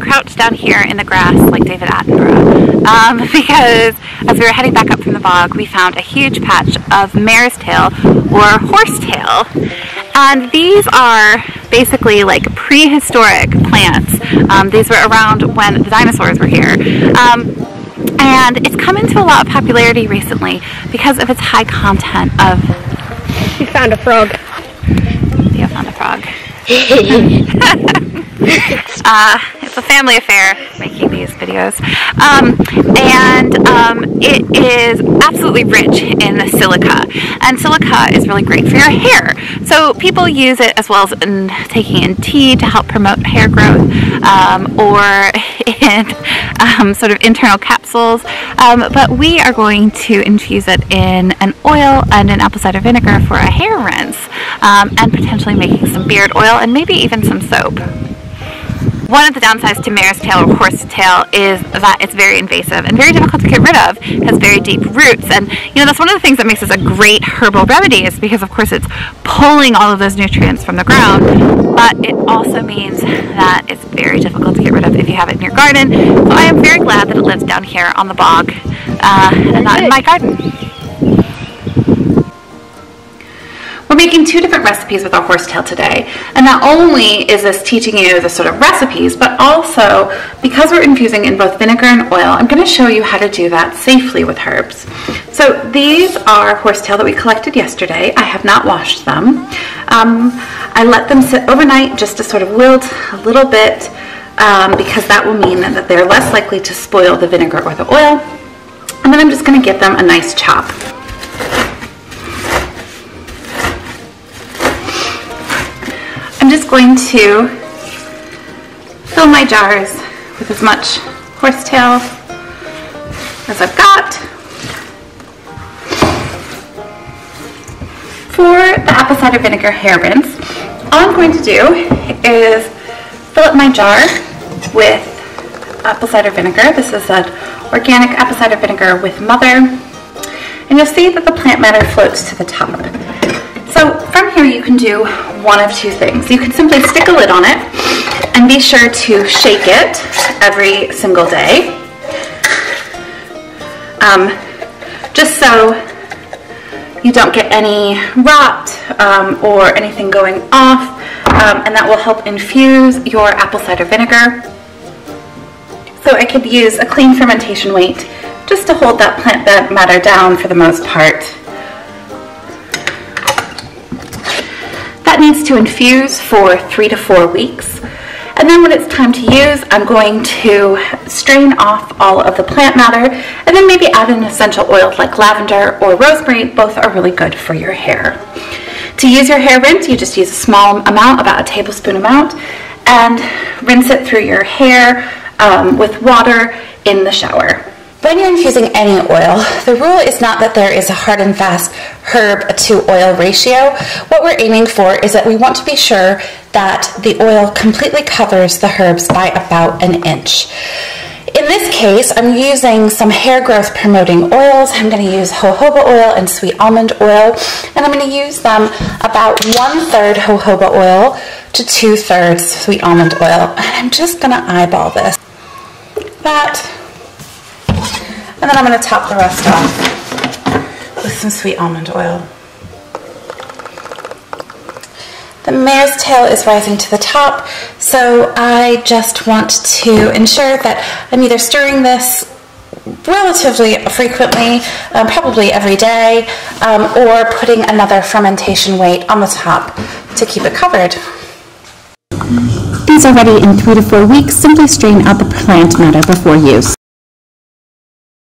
crouched down here in the grass like David Attenborough because as we were heading back up from the bog, we found a huge patch of mare's tail or horsetail. And these are basically like prehistoric plants. These were around when the dinosaurs were here. And it's come into a lot of popularity recently because of its high content of... We found a frog. Theo found a frog. It's a family affair making these videos. It is absolutely rich in silica, and silica is really great for your hair. So people use it as well as in taking in tea to help promote hair growth, or in sort of internal capsules. But we are going to infuse it in an oil and an apple cider vinegar for a hair rinse, and potentially making some beard oil and maybe even some soap. One of the downsides to mare's tail or horsetail is that it's very invasive and very difficult to get rid of. It has very deep roots, and you know, that's one of the things that makes this a great herbal remedy, is because of course it's pulling all of those nutrients from the ground, but it also means that it's very difficult to get rid of if you have it in your garden. So I am very glad that it lives down here on the bog and not in my garden. We're making two different recipes with our horsetail today, and not only is this teaching you the sort of recipes, but also because we're infusing in both vinegar and oil, I'm going to show you how to do that safely with herbs. So these are horsetail that we collected yesterday. I have not washed them. I let them sit overnight just to sort of wilt a little bit, because that will mean that they're less likely to spoil the vinegar or the oil. And then I'm just going to give them a nice chop. I'm just going to fill my jars with as much horsetail as I've got. For the apple cider vinegar hair rinse, all I'm going to do is fill up my jar with apple cider vinegar. This is an organic apple cider vinegar with mother, and you'll see that the plant matter floats to the top. So from here you can do one of two things. You can simply stick a lid on it and be sure to shake it every single day, just so you don't get any rot or anything going off, and that will help infuse your apple cider vinegar. So I could use a clean fermentation weight just to hold that plant matter down for the most part. That needs to infuse for 3 to 4 weeks. And then when it's time to use, I'm going to strain off all of the plant matter and then maybe add an essential oil like lavender or rosemary. Both are really good for your hair. To use your hair rinse, you just use a small amount, about a tablespoon amount, and rinse it through your hair with water in the shower. When you're infusing any oil, the rule is not that there is a hard and fast herb to oil ratio. What we're aiming for is that we want to be sure that the oil completely covers the herbs by about 1 inch. In this case, I'm using some hair growth promoting oils. I'm going to use jojoba oil and sweet almond oil, and I'm going to use them about 1/3 jojoba oil to 2/3 sweet almond oil. And I'm just going to eyeball this. And then I'm going to top the rest off with some sweet almond oil. The mare's tail is rising to the top, so I just want to ensure that I'm either stirring this relatively frequently, probably every day, or putting another fermentation weight on the top to keep it covered. These are ready in 3 to 4 weeks. Simply strain out the plant matter before use.